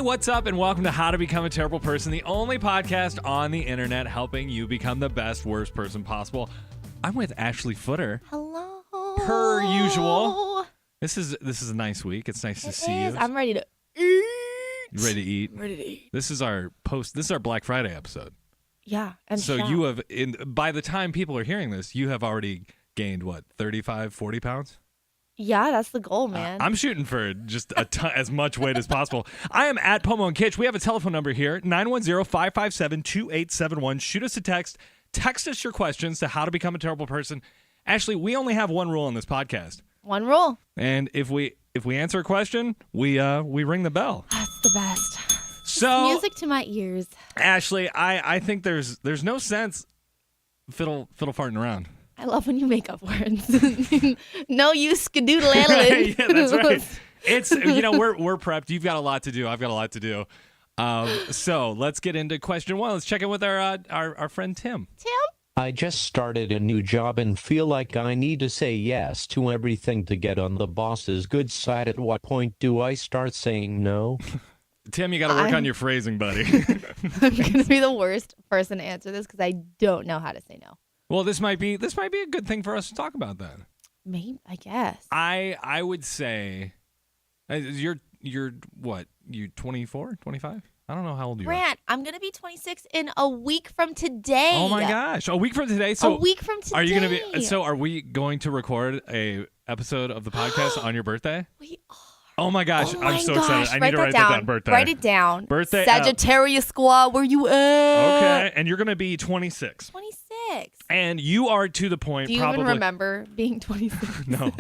what's up, and welcome to How to Become a Terrible Person, the only podcast on the internet helping you become the best, worst person possible. I'm with Ashley Footer. Hello. Per usual. This is a nice week. It's nice to see you. I'm ready to eat. You ready to eat? Ready to eat. This is our Black Friday episode. Yeah. And so you have, by the time people are hearing this, you have already gained, what, 35, 40 pounds? Yeah, that's the goal, man. I'm shooting for just as much weight as possible. I am at Pomo and Kitch. We have a telephone number here, 910-557-2871. Shoot us a text. Text us your questions to How to Become a Terrible Person. Ashley, we only have one rule on this podcast. One rule. And if we answer a question, we ring the bell. That's the best. So music to my ears. Ashley, I think there's no sense fiddle farting around. I love when you make up words. No use skadoodle-addling. Yeah, that's right. It's we're prepped. You've got a lot to do. I've got a lot to do. So let's get into question one. Let's check in with our friend Tim. Tim? I just started a new job and feel like I need to say yes to everything to get on the boss's good side. At what point do I start saying no? Tim, you got to work on your phrasing, buddy. I'm going to be the worst person to answer this because I don't know how to say no. Well, this might be a good thing for us to talk about then. Maybe, I guess. I would say you're what? You 24, 25? I don't know how old you are. Grant, I'm going to be 26 in a week from today. Oh my gosh. A week from today. So a week from today. Are you going to be are we going to record a episode of the podcast on your birthday? We are. Oh my gosh, I'm so excited. I need to write that down. Birthday. Write it down. Birthday. Sagittarius squad, where you at? Okay, and you're going to be 26. 26. And you are to the point Do you probably. even remember being 26? No.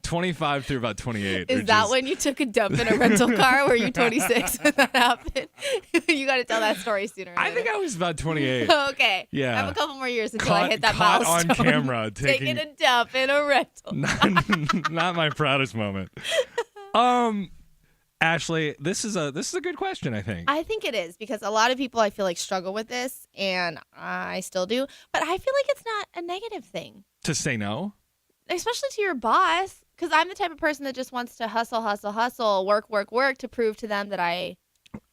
25 through about 28. Is that when you took a dump in a rental car? Were you 26 when that happened? You got to tell that story sooner. I think I was about 28. Okay. Yeah. I have a couple more years until I hit that caught milestone. on camera taking a dump in a rental. Not my proudest moment. Ashley, this is a good question, I think. I think it is because a lot of people I feel like struggle with this, and I still do. But I feel like it's not a negative thing. To say no? Especially to your boss, because I'm the type of person that just wants to hustle, work to prove to them that I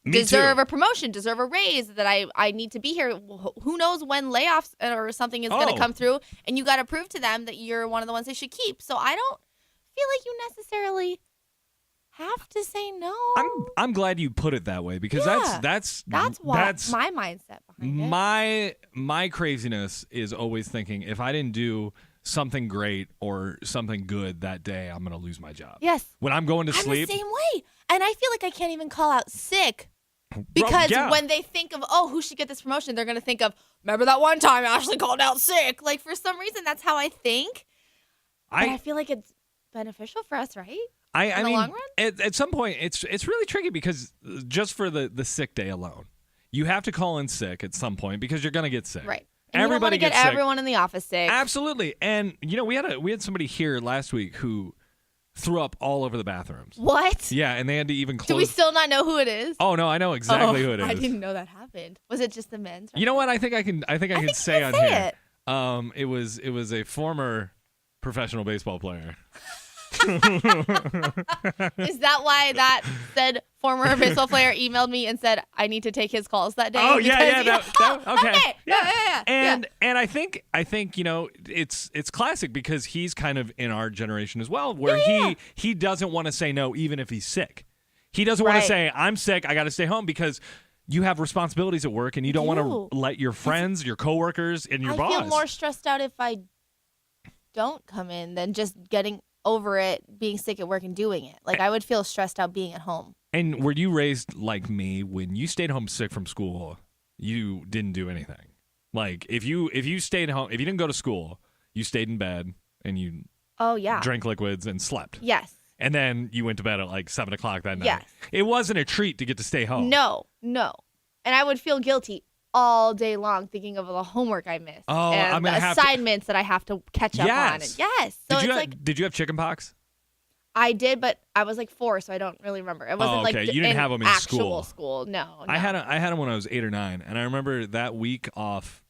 deserve a promotion, deserve a raise, that I need to be here. Who knows when layoffs or something is going to come through, and you got to prove to them that you're one of the ones they should keep. So I don't feel like you necessarily have to say no. I'm glad you put it that way because that's my mindset behind it. My craziness is always thinking if I didn't do something great or something good that day, I'm going to lose my job. Yes. When I'm going to sleep. I'm the same way. And I feel like I can't even call out sick because when they think of, who should get this promotion, they're going to think of, remember that one time Ashley called out sick? Like, for some reason, that's how I think. But I feel like it's beneficial for us, right? I mean, long run? At some point, it's really tricky because just for the sick day alone, you have to call in sick at some point because you're going to get sick. Right. And Everybody you don't want to gets get everyone in the office sick. Absolutely. And we had somebody here last week who threw up all over the bathrooms. What? Yeah, and they had to even close. Do we still not know who it is? Oh no, I know exactly who it is. I didn't know that happened. Was it just the men's? You know what? I think I can say on here. It was a former professional baseball player. Is that why that said former baseball player emailed me and said I need to take his calls that day? Oh yeah. Okay. Yeah. And I think it's classic because he's kind of in our generation as well, where he doesn't want to say no even if he's sick. He doesn't want to say I'm sick, I got to stay home because you have responsibilities at work and you don't want to let your friends, your coworkers, and your boss. I feel more stressed out if I don't come in than just getting over it, being sick at work and doing it. Like, I would feel stressed out being at home. And were you raised like me when you stayed home sick from school, you didn't do anything? Like, if you stayed home, if you didn't go to school, you stayed in bed and you drank liquids and slept. Yes. And then you went to bed at like 7 o'clock that night. Yes. It wasn't a treat to get to stay home. No. And I would feel guilty all day long thinking of the homework I missed and the assignments that I have to catch up on. And yes. So did you have chicken pox? I did, but I was like 4, so I don't really remember. It wasn't like you didn't have them in actual school. No. I had them when I was 8 or 9, and I remember that week off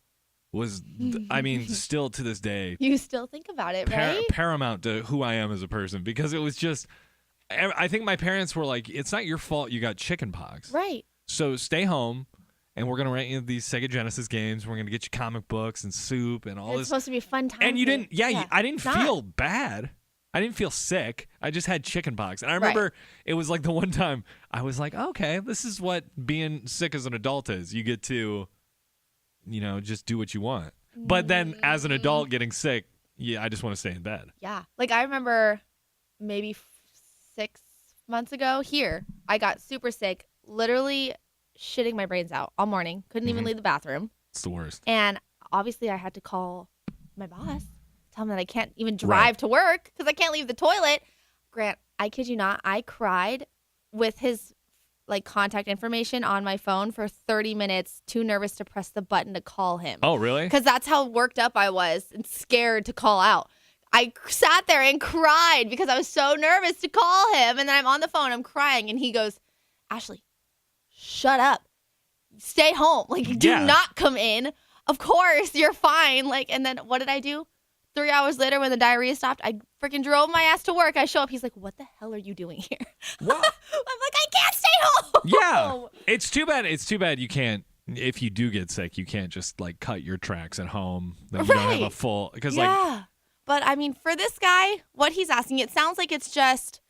was, I mean, still to this day. You still think about it, right? Paramount to who I am as a person because it was just, I think my parents were like, it's not your fault you got chicken pox. Right. So stay home, and we're going to rent you these Sega Genesis games. We're going to get you comic books and soup and all It's this. supposed to be a fun time. And you for didn't, I didn't it's not. feel bad. I didn't feel sick. I just had chicken pox. And I remember it was like the one time I was like, okay, this is what being sick as an adult is. You get to, just do what you want. But then as an adult getting sick, I just want to stay in bed. Yeah. Like I remember maybe 6 months ago here, I got super sick, literally shitting my brains out all morning. Couldn't even leave the bathroom. It's the worst. And obviously I had to call my boss, tell him that I can't even drive to work because I can't leave the toilet. Grant, I kid you not, I cried with his contact information on my phone for 30 minutes, too nervous to press the button to call him. Oh, really? Because that's how worked up I was and scared to call out. I sat there and cried because I was so nervous to call him. And then I'm on the phone, I'm crying, and he goes, Ashley, shut up. Stay home. Do not come in. Of course, you're fine. And then what did I do? 3 hours later, when the diarrhea stopped, I freaking drove my ass to work. I show up. He's like, what the hell are you doing here? What? I'm like, I can't stay home. Yeah. It's too bad. It's too bad you can't, if you do get sick, you can't just cut your tracks at home. Then you don't have a full, because But I mean, for this guy, what he's asking, it sounds like it's just,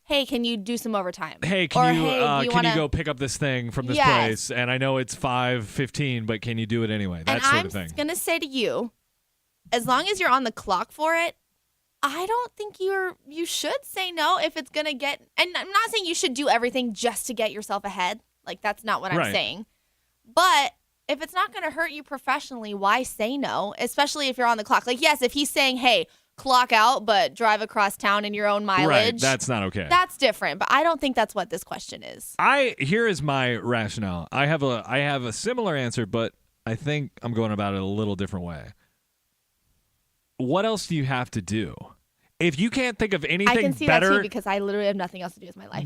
hey, can you do some overtime? Hey, can you go pick up this thing from this place? And I know it's 5:15, but can you do it anyway? That sort of thing. I'm gonna say to you, as long as you're on the clock for it, I don't think you should say no if it's gonna get. And I'm not saying you should do everything just to get yourself ahead. That's not what I'm saying. But if it's not going to hurt you professionally, why say no? Especially if you're on the clock. Yes, if he's saying, hey, clock out, but drive across town in your own mileage. Right, that's not okay. That's different. But I don't think that's what this question is. Here is my rationale. I have a similar answer, but I think I'm going about it a little different way. What else do you have to do? If you can't think of anything better, I can see that too because I literally have nothing else to do with my life.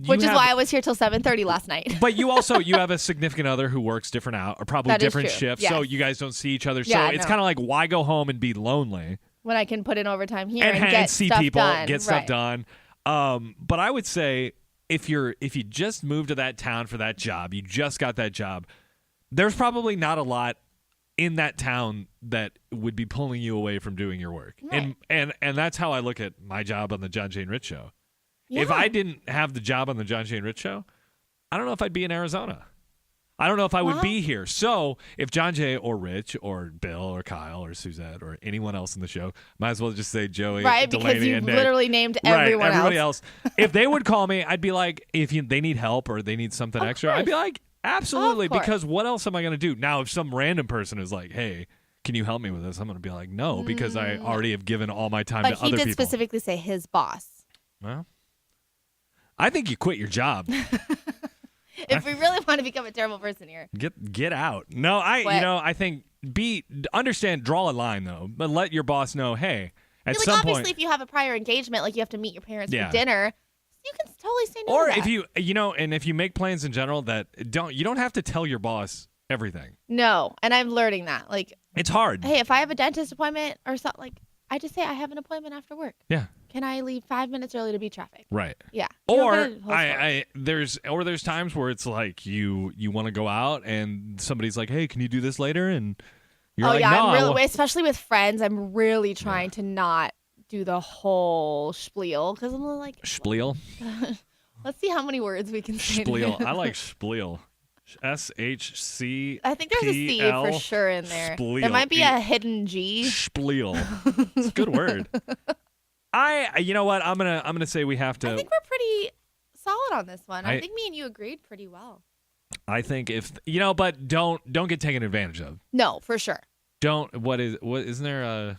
Which is why I was here till 7:30 last night. But you have a significant other who works different or probably different shifts, yes. So you guys don't see each other. So it's kind of like, why go home and be lonely when I can put in overtime here and get see stuff people, done. get stuff done. But I would say if you just moved to that town for that job, you just got that job, there's probably not a lot in that town that would be pulling you away from doing your work. Right. And that's how I look at my job on the John Jane Rich Show. Yeah. If I didn't have the job on the John Jane Rich Show, I don't know if I'd be in Arizona. I don't know if I would be here. So if John Jay or Rich or Bill or Kyle or Suzette or anyone else in the show, might as well just say Joey, right, Delaney, because you and Nick. literally named everyone everybody else. If they would call me, I'd be like, they need help or they need something extra, I'd be like, absolutely, because what else am I going to do? Now, if some random person is like, hey, can you help me with this? I'm going to be like, no, because I already have given all my time to other people. But he did specifically say his boss. Well, I think you quit your job. If we really want to become a terrible person here. Get out. No, I think understand, draw a line, though, but let your boss know, hey, at some point. Obviously, if you have a prior engagement, you have to meet your parents for dinner, you can totally say no or to that. if you and if you make plans in general that you don't have to tell your boss everything. No, and I'm learning that. It's hard. Hey, if I have a dentist appointment or something, I just say I have an appointment after work. Yeah. Can I leave 5 minutes early to beat traffic? Right. Yeah. Or there's times where it's like you want to go out and somebody's like, hey, can you do this later? And you're like, no. I'm really, especially with friends, I'm really trying to not do the whole spiel because I'm like spiel. Let's see how many words we can say. Spiel. I like spiel. SHC. I think there's a C for sure in there. Spliel. There might be a hidden G. Spiel. It's a good word. You know what? I'm gonna say we have to. I think we're pretty solid on this one. I think me and you agreed pretty well. I think but don't get taken advantage of. No, for sure. Isn't there a?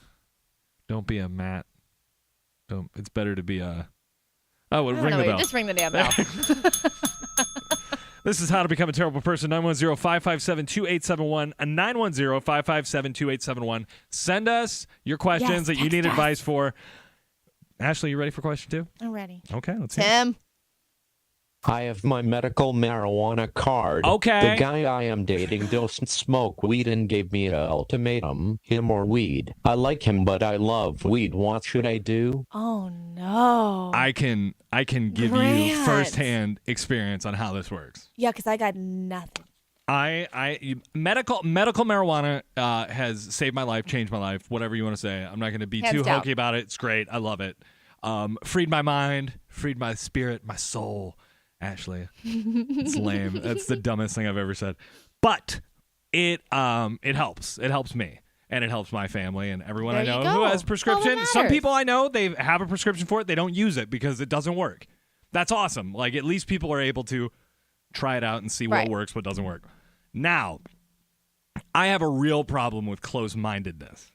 Don't be a Matt. Don't. It's better to be a. Oh, ring the bell. Just ring the damn bell. This is How to Become a Terrible Person, 910-557-2871, 910-557-2871. Send us your questions that you need advice for. Ashley, you ready for question 2? I'm ready. Okay, let's see. Tim. I have my medical marijuana card. Okay. The guy I am dating doesn't smoke weed and gave me an ultimatum, him or weed. I like him, but I love weed. What should I do? Oh no. I can give you Grant. firsthand experience on how this works. Yeah, because I got nothing. Medical marijuana has saved my life, changed my life, whatever you want to say. I'm not going to be Hands too down. hokey about it. It's great. I love it. Freed my mind, freed my spirit, my soul. Ashley, it's lame. That's the dumbest thing I've ever said. But it helps. It helps me. And it helps my family and everyone There I you know go. who has That's all prescription. that Some matters. people I know, they have a prescription for it. They don't use it because it doesn't work. That's awesome. Like, at least people are able to try it out and see what Right. works, what doesn't work. Now, I have a real problem with closed-mindedness.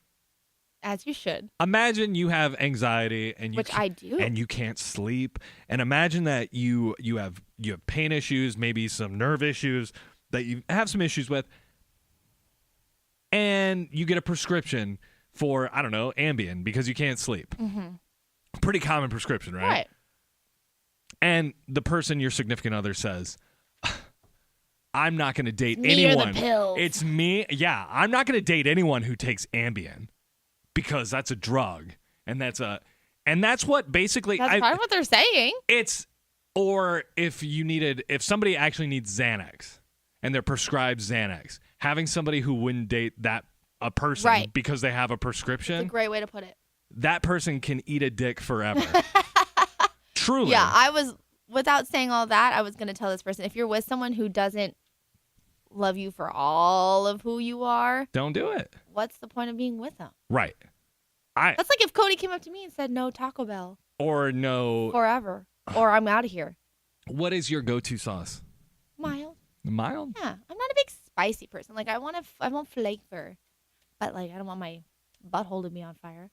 As you should. Imagine you have anxiety and you Which I do. and you can't sleep, and imagine that you have pain issues, maybe some nerve issues that you have some issues with, and you get a prescription for, I don't know, Ambien because you can't sleep. Mm-hmm. Pretty common prescription, right? Right. And the person, your significant other, says, I'm not going to date Me or the anyone. pills. It's me. Yeah, I'm not going to date anyone who takes Ambien because that's a drug. And that's what basically That's part of what they're saying. it's, or if somebody actually needs Xanax and they're prescribed Xanax, having somebody who wouldn't date a person Right. because they have a It's a prescription, great way to put it. that person can eat a dick forever. Truly. Yeah, without saying all that, I was going to tell this person, if you're with someone who doesn't love you for all of who you are, Don't do it. what's the point of being with them? Right. That's like if Cody came up to me and said, no Taco Bell Or no. forever, or I'm out of here. What is your go-to sauce? Mild. Mild? Yeah, I'm not a big spicy person. Like I want flavor, but like I don't want my butthole to be on fire.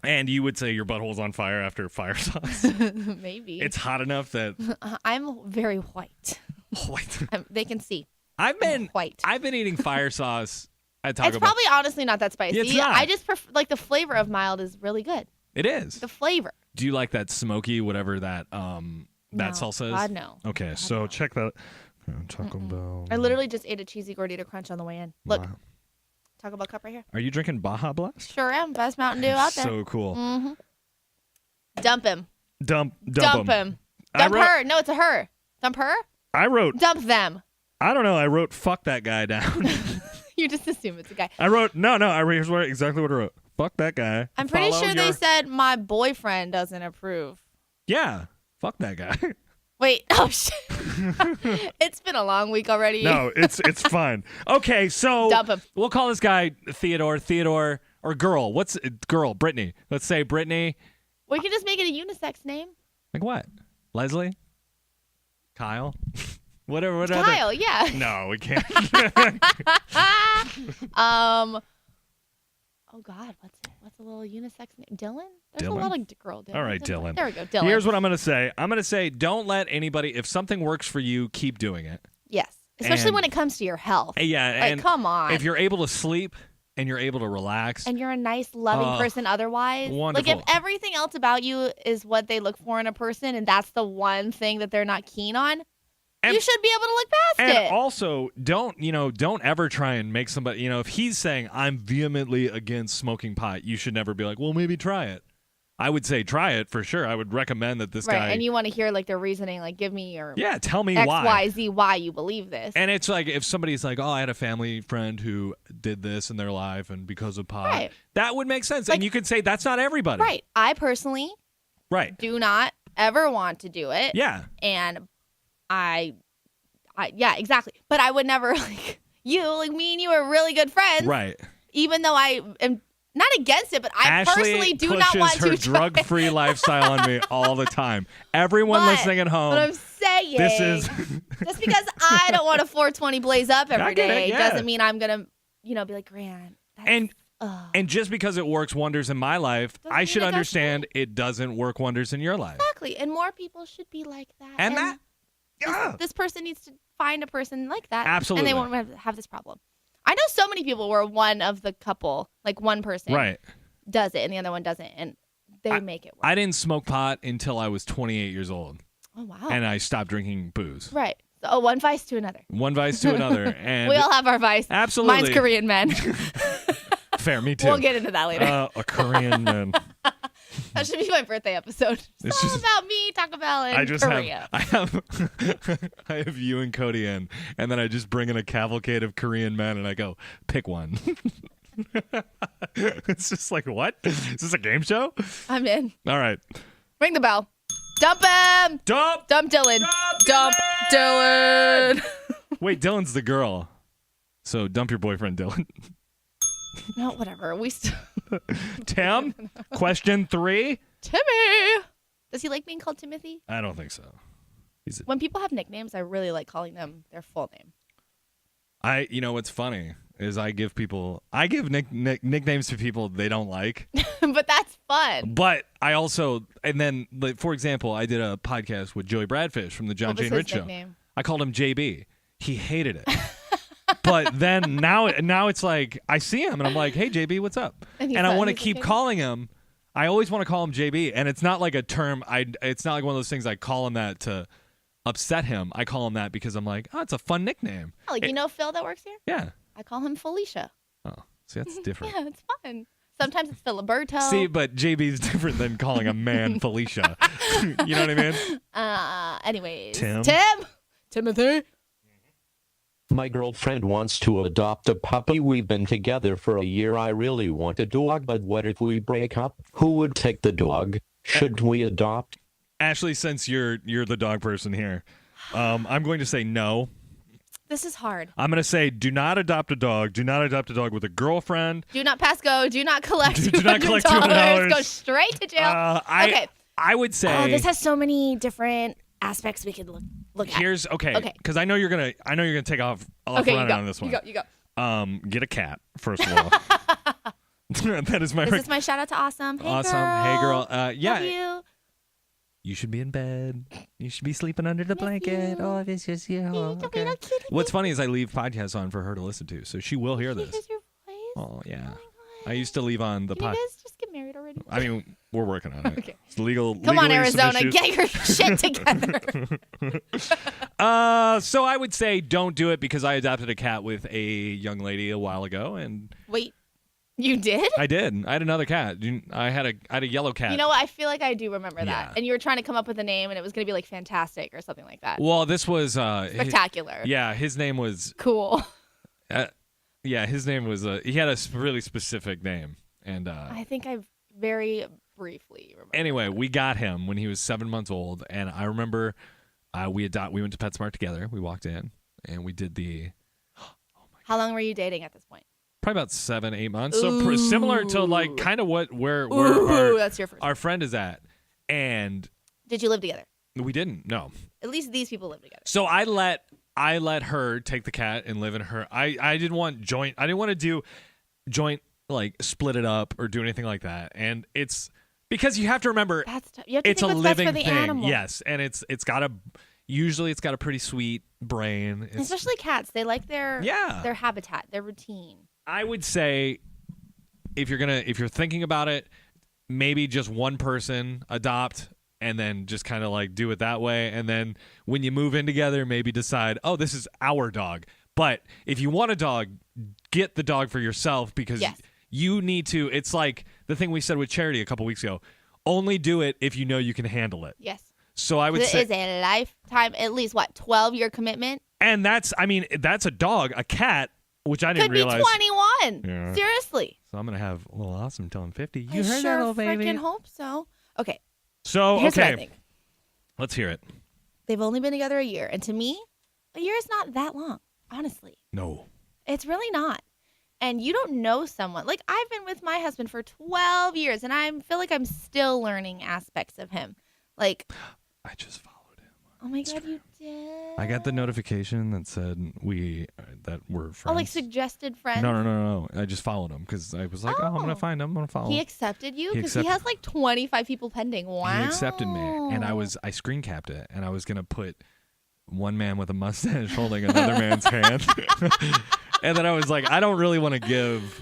And you would say your butthole's on fire after fire sauce? Maybe. It's hot enough that. I'm very white. They can see. I've been white. eating fire sauce at Taco It's Bell. probably honestly not that spicy. It's not. I just prefer, like the flavor of mild is really good. It is. The flavor. Do you like that smoky, whatever that No. salsa is? God, no. Okay, God, so no. check that. Taco Bell. I literally just ate a cheesy gordita crunch on the way in. Look, Wow. Taco Bell cup right here. Are you drinking Baja Blast? Sure am. Best Mountain Dew out there. So cool. Mm-hmm. Dump him. Dump Dump him. Dump her. No, it's a her. Dump her. I wrote, Dump them. I don't know, I wrote fuck that guy down. You just assume it's a guy. I wrote, here's exactly what I wrote. Fuck that guy. I'm pretty Follow sure they your- said my boyfriend doesn't approve. Yeah, fuck that guy. Wait. Oh, shit. It's been a long week already. No, it's fine. Okay, so Dump him. we'll call this guy Theodore, or girl. What's girl? Brittany. Let's say Brittany. We can just make it a unisex name. Like what? Leslie? Kyle? Whatever. Kyle, yeah. No, we can't. Oh God, what's a little unisex name? Dylan? There's Dylan? a lot of girl Dylan. All right, Dylan. There we go, Dylan. Here's what I'm going to say. I'm going to say don't let anybody, if something works for you, keep doing it. Yes, especially And- when it comes to your health. Yeah, Like, and come on. if you're able to sleep and you're able to relax, and you're a nice, loving person otherwise. wonderful. Like if everything else about you is what they look for in a person, and that's the one thing that they're not keen on, And- you should be able to look past and it. also, don't ever try and make somebody, if he's saying, I'm vehemently against smoking pot, you should never be like, well, maybe try it. I would say try it for sure. I would recommend that this right, guy. and you want to hear like their reasoning, like give me your yeah, tell me X, why. Y, Z, why you believe this. And it's like if somebody's like, oh, I had a family friend who did this in their life and because of pot, Right. that would make sense. Like- and you could say that's not everybody. Right. I personally Right. do not ever want to do it. Yeah. And I yeah, exactly. But I would never me and you are really good friends. Right. Even though I am not against it, but I Ashley personally do pushes not want her to try it. drug-free lifestyle on me all the time. Everyone But listening at home, What I'm saying, this is just because I don't want a 420 blaze up every I get it, day yeah. doesn't mean I'm gonna, be like, Grant. That's, and just because it works wonders in my life, Doesn't I mean should it does understand it doesn't work wonders in your life. exactly, and more people should be like that. And that, yeah. This person needs to find a person like that. Absolutely. And they won't have this problem. I know so many people where one of the couple, like one person, Right. does it and the other one doesn't, and they make it work. I didn't smoke pot until I was 28 years old. Oh, wow. and I stopped drinking booze. Right. So, one vice to another. One vice to another, and We all have our vice. absolutely Mine's Korean men. fair. Me too. We'll get into that later. A Korean man. That should be my birthday episode. It's all about me, Taco Bell, and Korea. I have you and Cody in, and then I just bring in a cavalcade of Korean men, and I go, pick one. It's just like, what? Is this a game show? I'm in. All right. Ring the bell. Dump him. Dump. Dump Dylan. Dump Dylan. Wait, Dylan's the girl. So dump your boyfriend, Dylan. No, whatever. Tim, question 3. Timmy. Does he like being called Timothy? I don't think so. When people have nicknames, I really like calling them their full name. You know what's funny is I give nicknames to people they don't like. But that's fun. But I also, and then, like, for example, I did a podcast with Joey Bradfish from the John What was Jane Rich his Show. nickname? I called him JB. He hated it. But then now it's like I see him and I'm like, hey JB, what's up? And I want to keep calling him. I always want to call him JB, and it's not like a term. It's not like one of those things I call him that to upset him. I call him that because I'm like, oh, it's a fun nickname. Oh, like, you know Phil that works here? Yeah. I call him Felicia. Oh, see, that's different. Yeah, it's fun. Sometimes it's Filiberto. See, but JB's different than calling a man Felicia. You know what I mean? Anyways. Tim. Timothy. My girlfriend wants to adopt a puppy. We've been together for a year. I really want a dog, but what if we break up? Who would take the dog? Should we adopt? Ashley, since you're the dog person here, I'm going to say no. This is hard. I'm going to say do not adopt a dog. Do not adopt a dog with a girlfriend. Do not pass go. Do not collect $200. Do not collect $200. Go straight to jail. Okay. I would say. Oh, this has so many different aspects we could look at. Here's okay. Because I know you're gonna take off okay, running on this one. You go. Get a cat first of all. That is my. This is my shout out to Awesome. Hey, Awesome. Girl. Hey girl. Yeah. Love you. You should be in bed. You should be sleeping under the blanket. you. Oh, if it's just you. Okay. Little kitty. What's funny is I leave podcasts on for her to listen to, so she will hear She this. hears your voice. Oh yeah. Oh my God. I used to leave on the Can you pod. guys just get married already? I mean, we're working on it. Okay. It's legal. Come on, legally some Arizona, issues. get your shit together. So I would say don't do it because I adopted a cat with a young lady a while ago, and Wait, you did? I did. I had another cat. I had a yellow cat. You know what? I feel like I do remember that. Yeah. And you were trying to come up with a name, and it was going to be like Fantastic or something like that. Well, this was Spectacular. his name was Cool. his name was he had a really specific name, and I think I very briefly remember. anyway, we got him when he was 7 months old, and I remember we went to PetSmart together. We walked in and we did the. How long were you dating at this point? Probably about 7-8 months. So similar to like kind of where that's your first. our friend is at, and Did you live together? we didn't. No. At least these people live together. So I let her take the cat and live in her. I didn't want joint. I didn't want to do joint, like split it up or do anything like that. And it's because you have to remember That's you have to it's think a what's best living for the thing. animal. Yes, and it's got a pretty sweet brain. Especially cats. They like their habitat, their routine. I would say if you're thinking about it, maybe just one person adopt and then just kind of like do it that way. And then when you move in together, maybe decide, oh, this is our dog. But if you want a dog, get the dog for yourself because you need to. It's like the thing we said with Charity a couple weeks ago. Only do it if you know you can handle it. Yes. So I would say. It is a lifetime, at least, 12-year commitment? And that's a dog, a cat, which I didn't Could be realize. 21. Yeah. Seriously. So I'm going to have a little Awesome till I'm 50. I You heard that, little baby? freaking hope so. Okay. So, Here's what I okay. think. Let's hear it. They've only been together a year. And to me, a year is not that long, honestly. No. It's really not. And you don't know someone. Like, I've been with my husband for 12 years, and I feel like I'm still learning aspects of him. Like, I just followed him. oh my God, you did? I got the notification that said that we're friends. Oh, like suggested friends? No. I just followed him because I was like, I'm going to find him. I'm going to follow He him. accepted you? He Because he has like 25 people pending. Wow. He accepted me. And I screen capped it. And I was going to put one man with a mustache holding another man's hand. And then I was like, I don't really want to give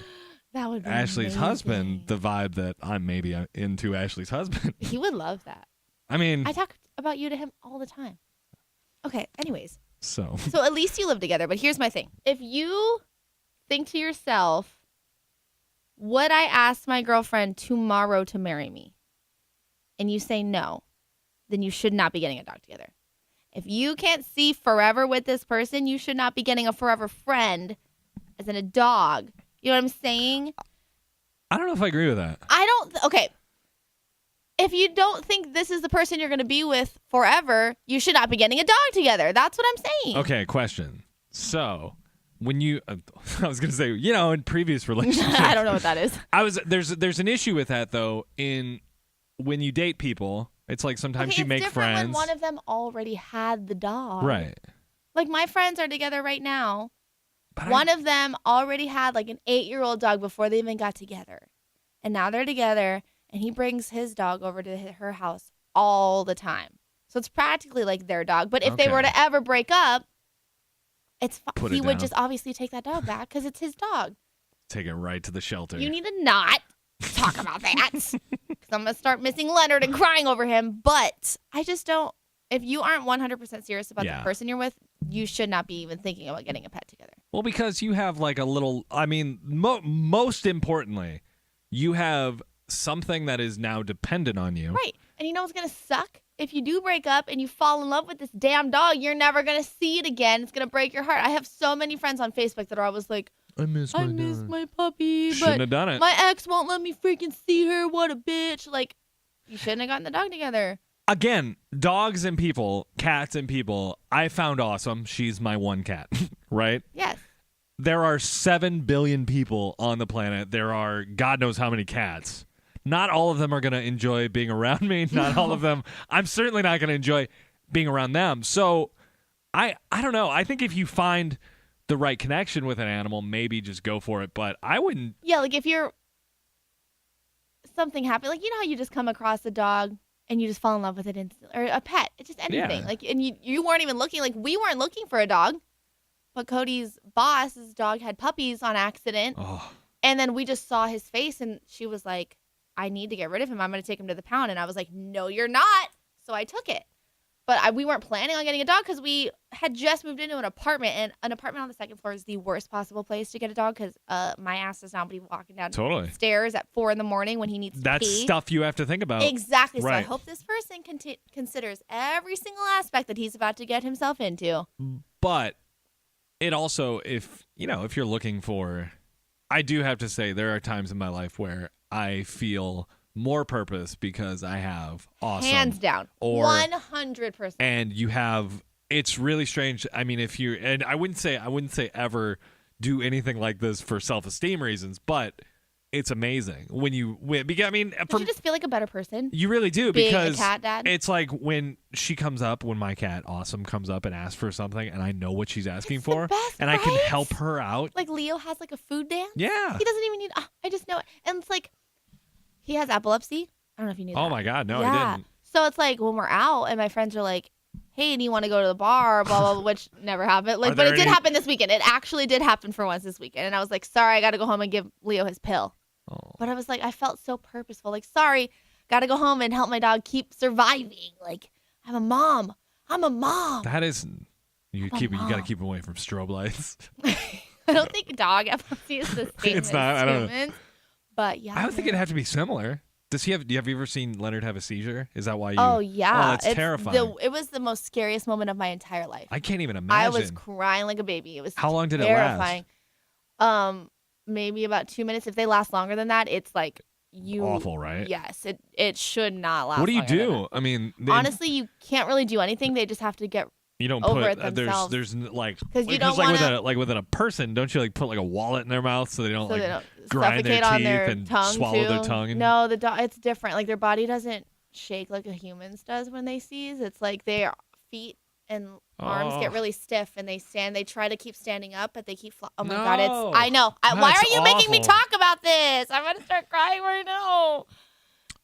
that would be Ashley's amazing. husband the vibe that I'm maybe into Ashley's husband. He would love that. I mean, I talked about you to him all the time. Okay, anyways. So So at least you live together. But here's my thing. If you think to yourself, would I ask my girlfriend tomorrow to marry me? And you say no, then you should not be getting a dog together. If you can't see forever with this person, you should not be getting a forever friend as in a dog. You know what I'm saying? I don't know if I agree with that. Okay. If you don't think this is the person you're going to be with forever, you should not be getting a dog together. That's what I'm saying. Okay, question. So, when you, I was going to say, in previous relationships, I don't know what that is. There's an issue with that though. In when you date people, it's like sometimes you make friends. When one of them already had the dog, right? Like my friends are together right now. But one of them already had like an 8-year-old dog before they even got together, and now they're together. And he brings his dog over to her house all the time. So it's practically like their dog. But if they were to ever break up, it's he would just obviously take that dog back because it's his dog. Take it right to the shelter. You need to not talk about that because I'm going to start missing Leonard and crying over him. But I just don't. If you aren't 100% serious about the person you're with, you should not be even thinking about getting a pet together. Well, because you have like a little, most importantly, you have something that is now dependent on you. Right. And you know what's going to suck? If you do break up and you fall in love with this damn dog, you're never going to see it again. It's going to break your heart. I have so many friends on Facebook that are always like, I miss my puppy, Shouldn't have done it. My ex won't let me freaking see her. What a bitch. Like, you shouldn't have gotten the dog together. Again, dogs and people, cats and people, I found awesome. She's my one cat, right? Yes. There are 7 billion people on the planet. There are God knows how many cats. Not all of them are going to enjoy being around me. Not all of them. I'm certainly not going to enjoy being around them. So I don't know. I think if you find the right connection with an animal, maybe just go for it. But I wouldn't. Yeah, like if something happened, like you know how you just come across a dog and you just fall in love with it instantly, or a pet. It's just anything. Yeah. Like, and you weren't even looking. Like we weren't looking for a dog, but Cody's boss's dog had puppies on accident, and then we just saw his face, and she was like, I need to get rid of him. I'm going to take him to the pound. And I was like, no, you're not. So I took it. But we weren't planning on getting a dog because we had just moved into an apartment. And an apartment on the second floor is the worst possible place to get a dog because my ass does not be walking down stairs at 4 a.m. when he needs to That's pee. stuff you have to think about. Exactly. Right. So I hope this person considers every single aspect that he's about to get himself into. But it also, if you're looking for, I do have to say there are times in my life where I feel more purpose because I have awesome. Hands down. 100%. And you have, it's really strange. I mean, and I wouldn't say ever do anything like this for self-esteem reasons, but it's amazing when you win. Because, you just feel like a better person. You really do, being because a cat dad. It's like when my cat Awesome comes up and asks for something, and I know what she's asking for, and right? I can help her out. Like Leo has like a food dance. Yeah, he doesn't even need. I just know it, and it's like he has epilepsy. I don't know if you knew that. Oh my God, no, I didn't. So it's like when we're out, and my friends are like, "Hey, do you want to go to the bar?" Blah blah, blah, which never happened. Like, but it did happen this weekend. It actually did happen for once this weekend, and I was like, "Sorry, I got to go home and give Leo his pill." Oh. But I was like, I felt so purposeful. Like, sorry, got to go home and help my dog keep surviving. Like, I'm a mom. That is, you got to keep away from strobe lights. I don't think dog epilepsy is the same It's not. I don't know. humans. But yeah, I would think it'd have to be similar. Does he have? Have you ever seen Leonard have a seizure? Is that why you? Oh yeah, it's terrifying. It was the most scariest moment of my entire life. I can't even imagine. I was crying like a baby. It was how long did terrifying. it last? Maybe about 2 minutes. If they last longer than that, it's like awful, right? Yes, it should not last. What do you longer than do? that. I mean, honestly, you can't really do anything. They just have to get. You don't over put it themselves. there's like because you don't want to like with a person, don't you like put like a wallet in their mouth so they don't grind suffocate their on teeth their and tongue swallow too. their tongue? No, the dog, it's different. Like their body doesn't shake like a human's does when they seize. It's like their feet and arms get really stiff and they try to keep standing up, but they keep oh my God, I know. Why are you making me talk about this? I'm gonna start crying right now.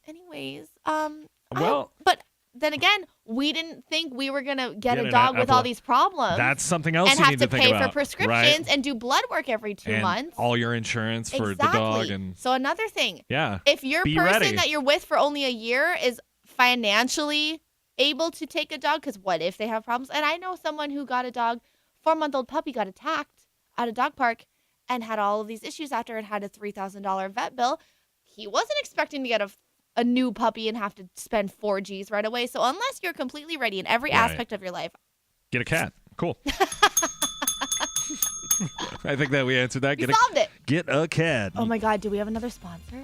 Anyways, but then again, we didn't think we were gonna get a dog with all these problems. That's something else and you have need to think pay about, for prescriptions right? and do blood work every 2 months. All your insurance for the dog and so another thing. Yeah. If your person ready. that you're with for only a year is financially able to take a dog because what if they have problems? And I know someone who got a dog, 4-month-old puppy got attacked at a dog park and had all of these issues after and had a $3,000 vet bill. He wasn't expecting to get a new puppy and have to spend 4 G's right away. So unless you're completely ready in every Right. aspect of your life, Get a cat. Cool. I think that we answered that. we solved it. Get a cat. Oh my God, do we have another sponsor?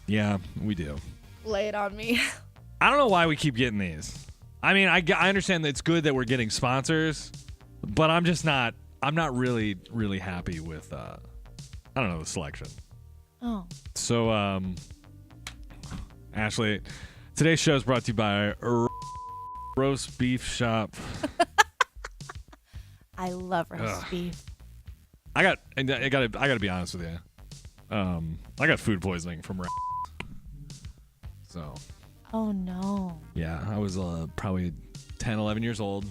Yeah, we do. Lay it on me. I don't know why we keep getting these. I mean, I understand that it's good that we're getting sponsors, but I'm not really happy with, I don't know, the selection. Oh. So, Ashley, today's show is brought to you by Roast Beef Shop. I love roast Ugh. beef. I gotta be honest with you. I got food poisoning from so Oh no. yeah, I was probably 10, 11 years old.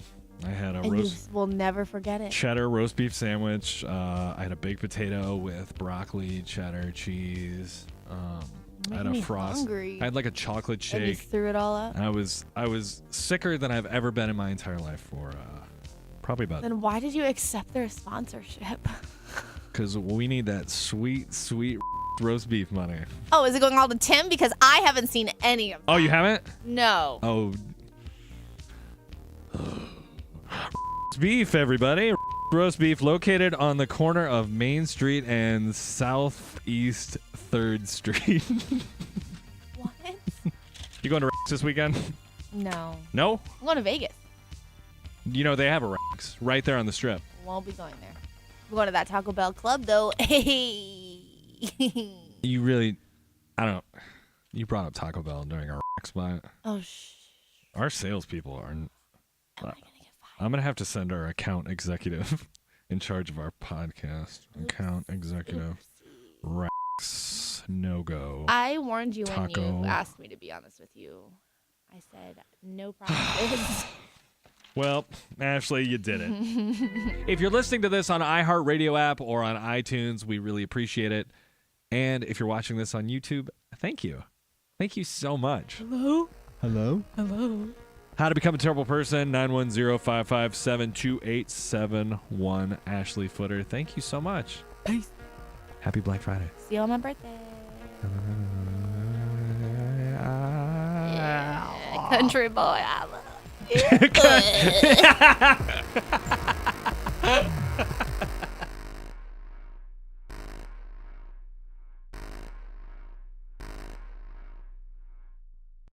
I had a And roast you will never forget it. cheddar roast beef sandwich. I had a baked potato with broccoli, cheddar, cheese. I had Making a me frost. hungry. I had like a chocolate And you shake. threw it all up. And I was sicker than I've ever been in my entire life for probably about, Then why did you accept their sponsorship? because we need that sweet roast beef money. Oh, is it going all to Tim? Because I haven't seen any of them. Oh, you haven't? No. Oh. Beef, everybody. Roast beef located on the corner of Main Street and Southeast 3rd Street. What? You going to this weekend? No. No? I'm going to Vegas. You know, they have a right there on the strip. Won't be going there. I'm going to that Taco Bell club, though. Hey. You really, I don't know. You brought up Taco Bell during our spot. Oh, Our salespeopeople are. Am I going to get fired? I'm going to have to send our account executive in charge of our podcast. Account executive. Rex. No go. I warned you Taco. when you asked me to be honest with you. I said, no promises. Well, Ashley, you did it. If you're listening to this on iHeartRadio app or on iTunes, we really appreciate it. And if you're watching this on YouTube, thank you. Thank you so much. Hello? Hello? Hello? How to Become a Terrible Person, 910-557-2871. Ashley Footer, thank you so much. Peace. Happy Black Friday. See you on my birthday. Yeah, country boy, I love you.